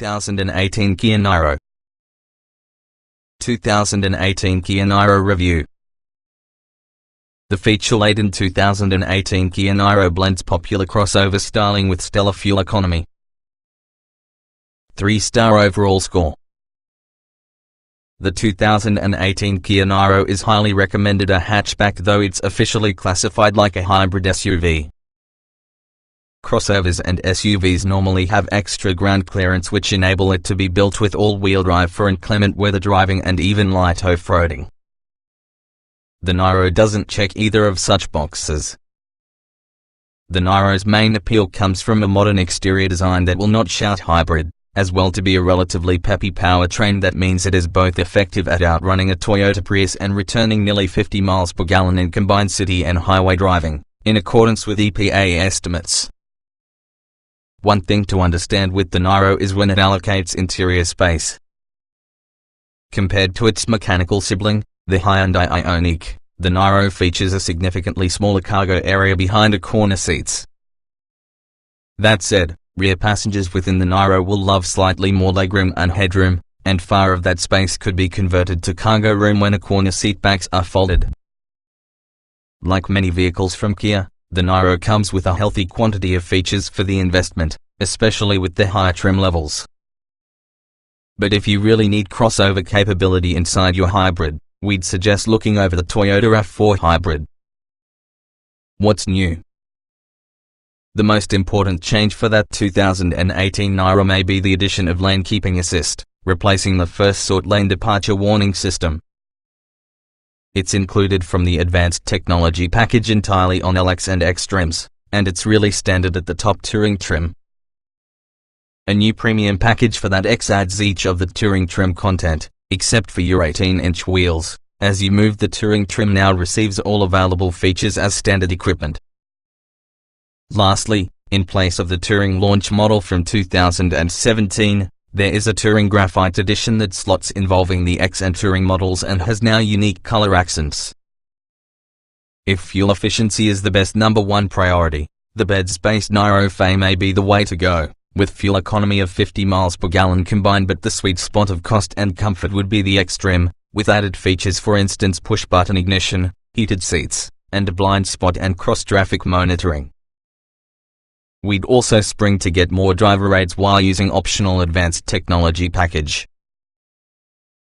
2018 Kia Niro. 2018 Kia Niro Review. The feature-laden 2018 Kia Niro blends popular crossover styling with stellar fuel economy. 3-star overall score. The 2018 Kia Niro is highly recommended a hatchback, though it's officially classified like a hybrid SUV. Crossovers and SUVs normally have extra ground clearance, which enable it to be built with all-wheel drive for inclement weather driving and even light off-roading. The Niro doesn't check either of such boxes. The Niro's main appeal comes from a modern exterior design that will not shout hybrid, as well to be a relatively peppy powertrain that means it is both effective at outrunning a Toyota Prius and returning nearly 50 miles per gallon in combined city and highway driving, in accordance with EPA estimates. One thing to understand with the Niro is when it allocates interior space. Compared to its mechanical sibling, the Hyundai Ioniq, the Niro features a significantly smaller cargo area behind the corner seats. That said, rear passengers within the Niro will love slightly more legroom and headroom, and far of that space could be converted to cargo room when the corner seat backs are folded. Like many vehicles from Kia, the Niro comes with a healthy quantity of features for the investment, especially with the higher trim levels. But if you really need crossover capability inside your hybrid, we'd suggest looking over the Toyota RAV4 Hybrid. What's new? The most important change for that 2018 Niro may be the addition of lane keeping assist, replacing the first sort lane departure warning system. It's included from the advanced technology package entirely on LX and X trims, and it's really standard at the top Touring trim. A new premium package for that X adds each of the Touring trim content, except for your 18-inch wheels, as you move. The Touring trim now receives all available features as standard equipment. Lastly, in place of the Touring launch model from 2017, there is a Touring Graphite edition that slots involving the X and Touring models and has now unique color accents. If fuel efficiency is the best number one priority, the beds-based Niro Fay may be the way to go, with fuel economy of 50 miles per gallon combined, but the sweet spot of cost and comfort would be the X trim, with added features, for instance push-button ignition, heated seats, and blind spot and cross-traffic monitoring. We'd also spring to get more driver aids while using optional advanced technology package.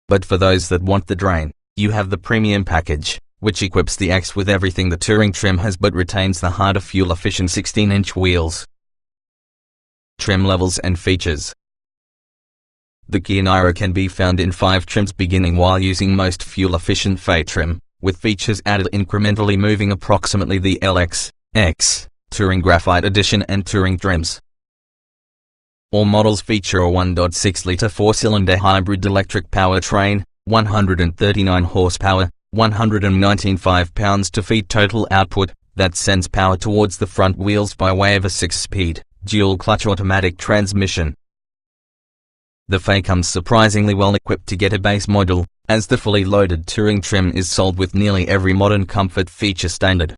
But for those that want the drain, you have the premium package, which equips the X with everything the Touring trim has but retains the harder fuel-efficient 16-inch wheels. Trim levels and features. The Kia Niro can be found in 5 trims, beginning while using most fuel-efficient Fay trim, with features added incrementally moving approximately the LX, X, Touring Graphite Edition and Touring trims. All models feature a 1.6-liter 4-cylinder hybrid electric powertrain, 139 horsepower, 195 pounds-to-feet total output, that sends power towards the front wheels by way of a 6-speed, dual-clutch automatic transmission. The Fay comes surprisingly well equipped to get a base model, as the fully loaded Touring trim is sold with nearly every modern comfort feature standard.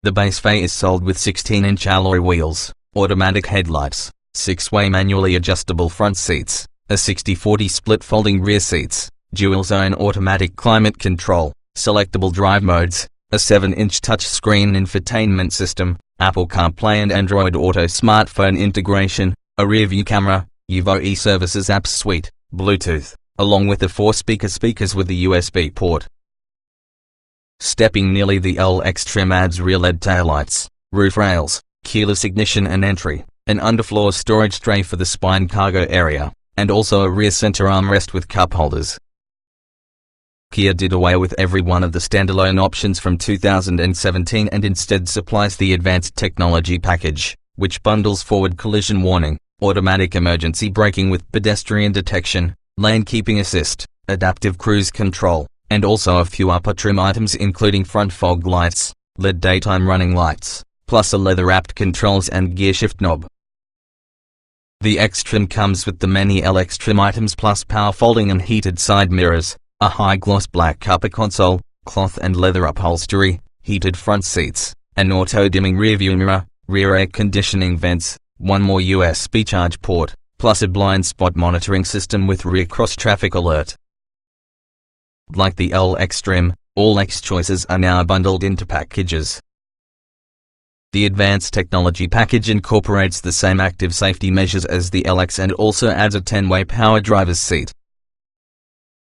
The base Fay is sold with 16-inch alloy wheels, automatic headlights, 6-way manually adjustable front seats, a 60-40 split folding rear seats, dual-zone automatic climate control, selectable drive modes, a 7-inch touchscreen infotainment system, Apple CarPlay and Android Auto smartphone integration, a rear-view camera, Uvo eServices apps suite, Bluetooth, along with the 4 speakers with a USB port. Stepping nearly the LX trim adds rear LED taillights, roof rails, keyless ignition and entry, an underfloor storage tray for the spine cargo area, and also a rear center armrest with cup holders. Kia did away with every one of the standalone options from 2017 and instead supplies the advanced technology package, which bundles forward collision warning, automatic emergency braking with pedestrian detection, lane keeping assist, adaptive cruise control, and also a few upper trim items including front fog lights, LED daytime running lights, plus a leather-wrapped controls and gear shift knob. The X trim comes with the many LX trim items plus power folding and heated side mirrors, a high-gloss black upper console, cloth and leather upholstery, heated front seats, an auto-dimming rearview mirror, rear air conditioning vents, one more USB charge port, plus a blind spot monitoring system with rear cross-traffic alert. Like the LX trim, all X choices are now bundled into packages. The advanced technology package incorporates the same active safety measures as the LX and also adds a 10-way power driver's seat.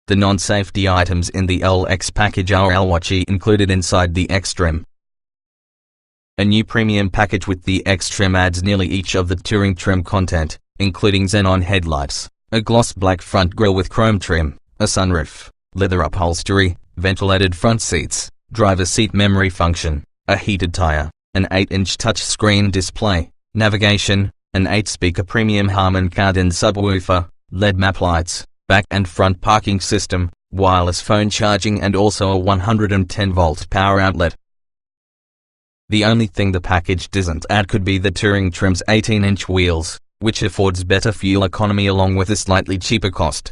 The non-safety items in the LX package are LWatch included inside the X trim. A new premium package with the X trim adds nearly each of the touring trim content, including xenon headlights, a gloss black front grille with chrome trim, a sunroof, leather upholstery, ventilated front seats, driver seat memory function, a heated tire, an 8-inch touchscreen display, navigation, an 8-speaker premium Harman Kardon subwoofer, LED map lights, back and front parking system, wireless phone charging and also a 110-volt power outlet. The only thing the package doesn't add could be the touring trim's 18-inch wheels, which affords better fuel economy along with a slightly cheaper cost.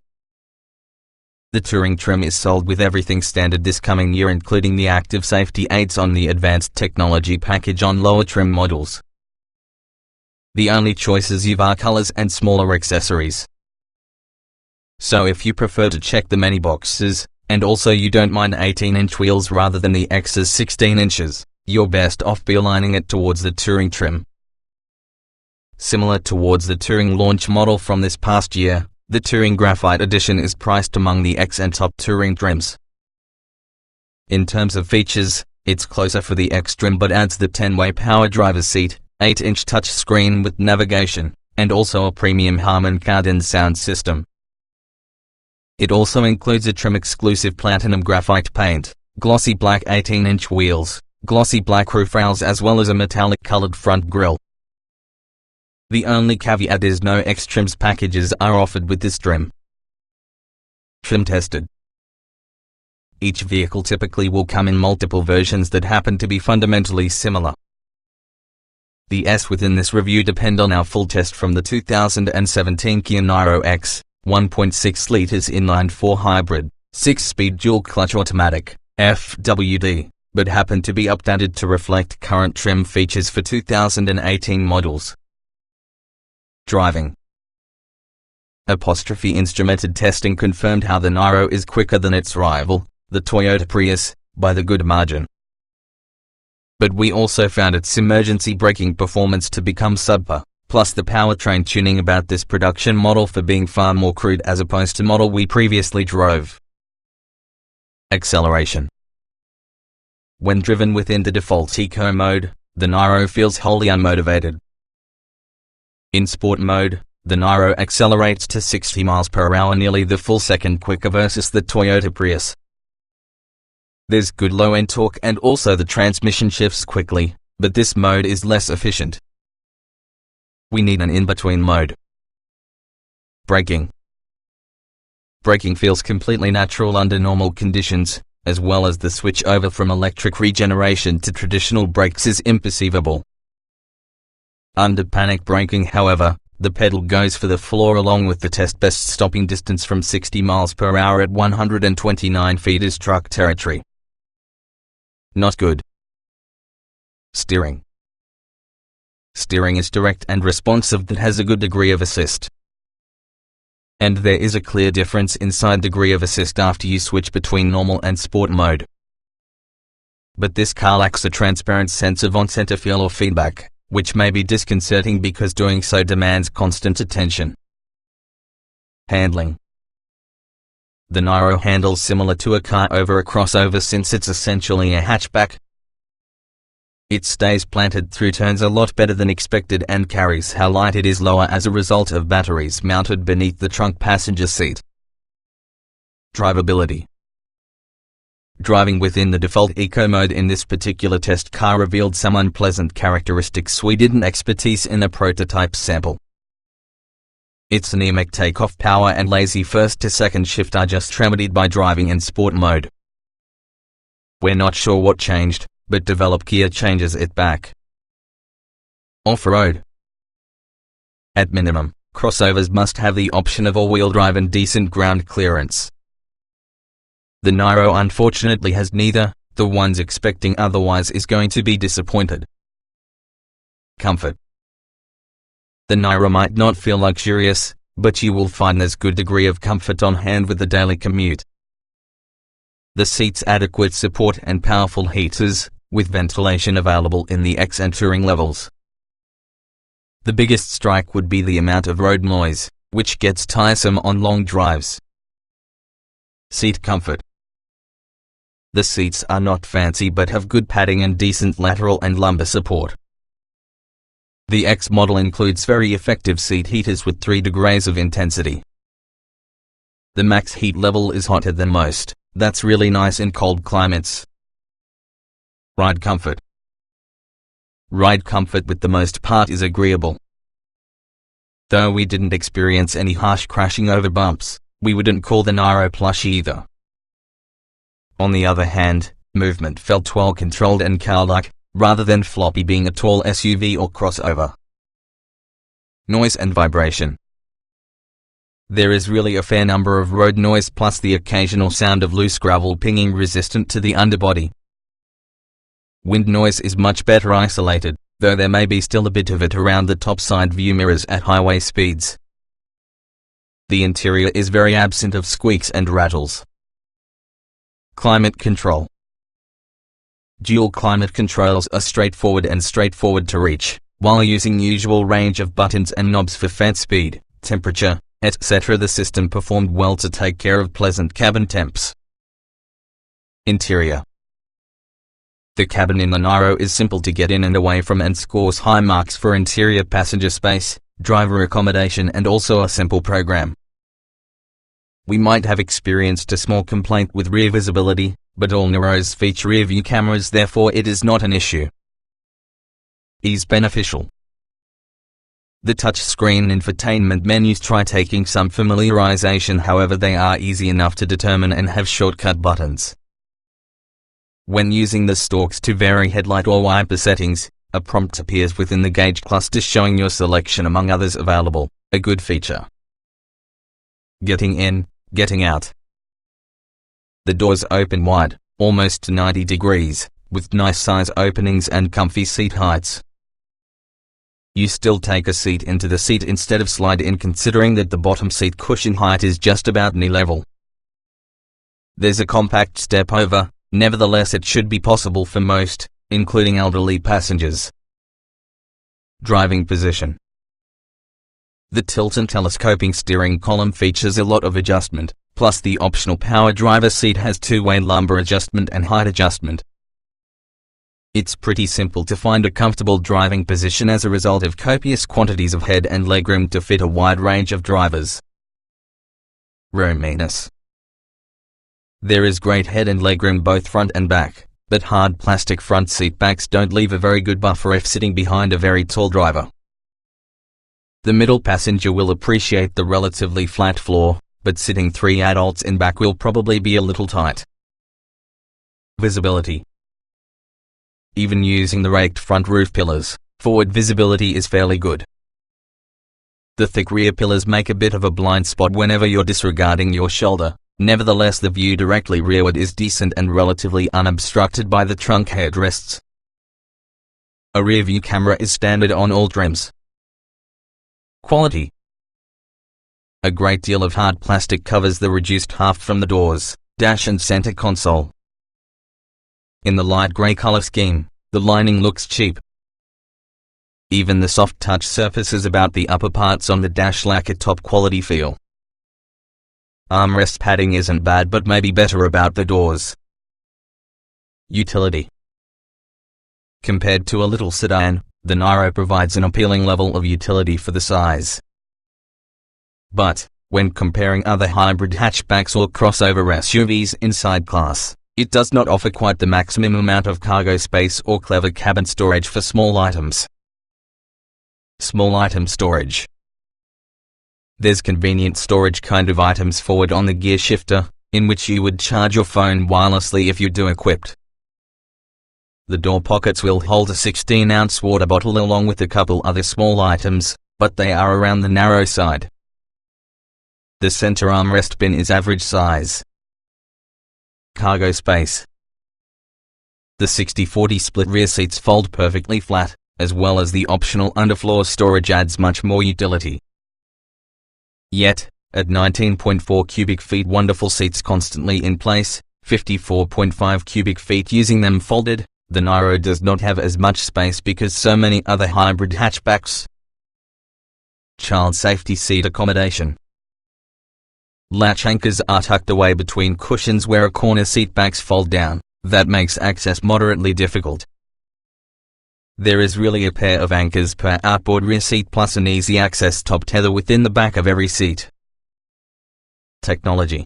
The touring trim is sold with everything standard this coming year, including the active safety aids on the advanced technology package on lower trim models. The only choices you've are colors and smaller accessories. So if you prefer to check the many boxes, and also you don't mind 18-inch wheels rather than the X's 16 inches, you're best off beelining it towards the touring trim. Similar towards the touring launch model from this past year, the Touring Graphite Edition is priced among the X and top touring trims. In terms of features, it's closer for the X trim but adds the 10-way power driver's seat, 8-inch touchscreen with navigation, and also a premium Harman Kardon sound system. It also includes a trim-exclusive platinum graphite paint, glossy black 18-inch wheels, glossy black roof rails as well as a metallic-colored front grille. The only caveat is no X trims packages are offered with this trim. Trim tested. Each vehicle typically will come in multiple versions that happen to be fundamentally similar. The S within this review depend on our full test from the 2017 Kia Niro X, 1.6 liters inline-4 hybrid, 6-speed dual-clutch automatic, FWD, but happen to be updated to reflect current trim features for 2018 models. Driving. Instrumented testing confirmed how the Niro is quicker than its rival, the Toyota Prius, by the good margin. But we also found its emergency braking performance to become subpar, plus the powertrain tuning about this production model for being far more crude as opposed to model we previously drove. Acceleration. When driven within the default eco mode, the Niro feels wholly unmotivated. In sport mode, the Niro accelerates to 60 miles per hour, nearly the full second quicker versus the Toyota Prius. There's good low-end torque and also the transmission shifts quickly, but this mode is less efficient. We need an in-between mode. Braking. Braking feels completely natural under normal conditions, as well as the switch over from electric regeneration to traditional brakes is imperceivable. Under panic braking, however, the pedal goes for the floor along with the test best stopping distance from 60 miles per hour at 129 feet is truck territory. Not good. Steering. Steering is direct and responsive that has a good degree of assist. And there is a clear difference inside degree of assist after you switch between normal and sport mode. But this car lacks a transparent sense of on-center feel or feedback, which may be disconcerting because doing so demands constant attention. Handling. The Niro handles similar to a car over a crossover since it's essentially a hatchback. It stays planted through turns a lot better than expected and carries how light it is lower as a result of batteries mounted beneath the trunk passenger seat. Drivability. Driving within the default eco mode in this particular test car revealed some unpleasant characteristics we didn't expertise in a prototype sample. Its anemic takeoff power and lazy first to second shift are just remedied by driving in sport mode. We're not sure what changed, but develop Kia changes it back. Off-road. At minimum, crossovers must have the option of all-wheel drive and decent ground clearance. The Niro unfortunately has neither. The ones expecting otherwise is going to be disappointed. Comfort. The Niro might not feel luxurious, but you will find there's good degree of comfort on hand with the daily commute. The seats adequate support and powerful heaters, with ventilation available in the X and Touring levels. The biggest strike would be the amount of road noise, which gets tiresome on long drives. Seat comfort. The seats are not fancy but have good padding and decent lateral and lumbar support. The X model includes very effective seat heaters with 3 degrees of intensity. The max heat level is hotter than most. That's really nice in cold climates. Ride comfort. Ride comfort with the most part is agreeable. Though we didn't experience any harsh crashing over bumps, we wouldn't call the Niro plush either. On the other hand, movement felt well controlled and car-like, rather than floppy being a tall SUV or crossover. Noise and vibration. There is really a fair number of road noise plus the occasional sound of loose gravel pinging resistant to the underbody. Wind noise is much better isolated, though there may be still a bit of it around the top side view mirrors at highway speeds. The interior is very absent of squeaks and rattles. Climate control. Dual climate controls are straightforward to reach, while using usual range of buttons and knobs for fan speed, temperature, etc. The system performed well to take care of pleasant cabin temps. Interior. The cabin in the Niro is simple to get in and away from and scores high marks for interior passenger space, driver accommodation and also a simple program. We might have experienced a small complaint with rear visibility, but all Niros feature rear view cameras, therefore it is not an issue. Ease beneficial. The touchscreen infotainment menus try taking some familiarization, however they are easy enough to determine and have shortcut buttons. When using the stalks to vary headlight or wiper settings, a prompt appears within the gauge cluster showing your selection among others available, a good feature. Getting in, getting out. The doors open wide, almost to 90 degrees, with nice size openings and comfy seat heights. You still take a seat into the seat instead of slide in, considering that the bottom seat cushion height is just about knee level. There's a compact step over, nevertheless it should be possible for most, including elderly passengers. Driving position. The tilt and telescoping steering column features a lot of adjustment, plus the optional power driver seat has two-way lumbar adjustment and height adjustment. It's pretty simple to find a comfortable driving position as a result of copious quantities of head and legroom to fit a wide range of drivers. Roominess. There is great head and legroom both front and back, but hard plastic front seat backs don't leave a very good buffer if sitting behind a very tall driver. The middle passenger will appreciate the relatively flat floor, but sitting 3 adults in back will probably be a little tight. Visibility. Even using the raked front roof pillars, forward visibility is fairly good. The thick rear pillars make a bit of a blind spot whenever you're disregarding your shoulder, nevertheless the view directly rearward is decent and relatively unobstructed by the trunk headrests. A rear view camera is standard on all trims. Quality. A great deal of hard plastic covers the reduced half from the doors, dash and center console. In the light grey color scheme, the lining looks cheap. Even the soft touch surfaces about the upper parts on the dash lack a top quality feel. Armrest padding isn't bad but maybe better about the doors. Utility. Compared to a little sedan, the Niro provides an appealing level of utility for the size. But, when comparing other hybrid hatchbacks or crossover SUVs inside class, it does not offer quite the maximum amount of cargo space or clever cabin storage for small items. Small item storage. There's convenient storage kind of items forward on the gear shifter, in which you would charge your phone wirelessly if you do equipped. The door pockets will hold a 16-ounce water bottle along with a couple other small items, but they are around the narrow side. The center armrest bin is average size. Cargo space. The 60-40 split rear seats fold perfectly flat, as well as the optional underfloor storage adds much more utility. Yet, at 19.4 cubic feet, wonderful seats constantly in place, 54.5 cubic feet using them folded, the Niro does not have as much space because so many other hybrid hatchbacks. Child safety seat accommodation. Latch anchors are tucked away between cushions where a corner seat backs fold down. That makes access moderately difficult. There is really a pair of anchors per outboard rear seat plus an easy access top tether within the back of every seat. Technology.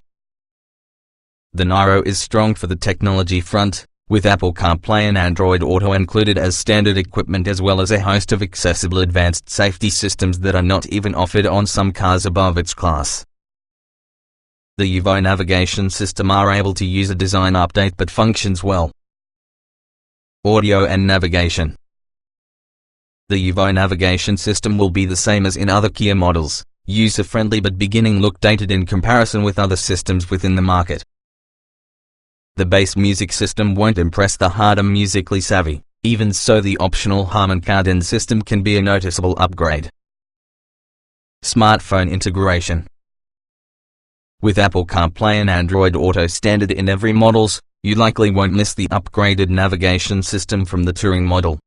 The Niro is strong for the technology front, with Apple CarPlay and Android Auto included as standard equipment, as well as a host of accessible advanced safety systems that are not even offered on some cars above its class. The UVO navigation system are able to use a design update but functions well. Audio and navigation. The UVO navigation system will be the same as in other Kia models, user-friendly but beginning look dated in comparison with other systems within the market. The bass music system won't impress the harder musically savvy, even so the optional Harman Kardon system can be a noticeable upgrade. Smartphone integration. With Apple CarPlay and Android Auto standard in every models, you likely won't miss the upgraded navigation system from the Touring model.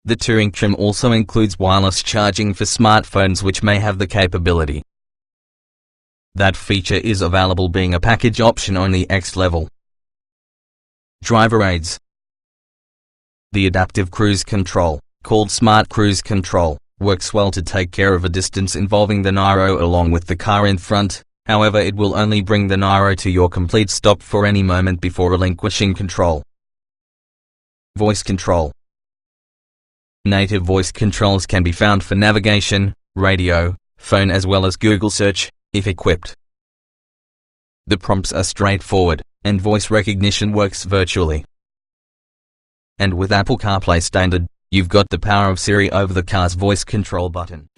The Touring trim also includes wireless charging for smartphones, which may have the capability. That feature is available being a package option on the X level. Driver aids. The adaptive cruise control, called Smart Cruise Control, works well to take care of a distance involving the Niro along with the car in front. However, it will only bring the Niro to your complete stop for any moment before relinquishing control. Voice control. Native voice controls can be found for navigation, radio, phone as well as Google search, if equipped. The prompts are straightforward, and voice recognition works virtually. And with Apple CarPlay standard, you've got the power of Siri over the car's voice control button.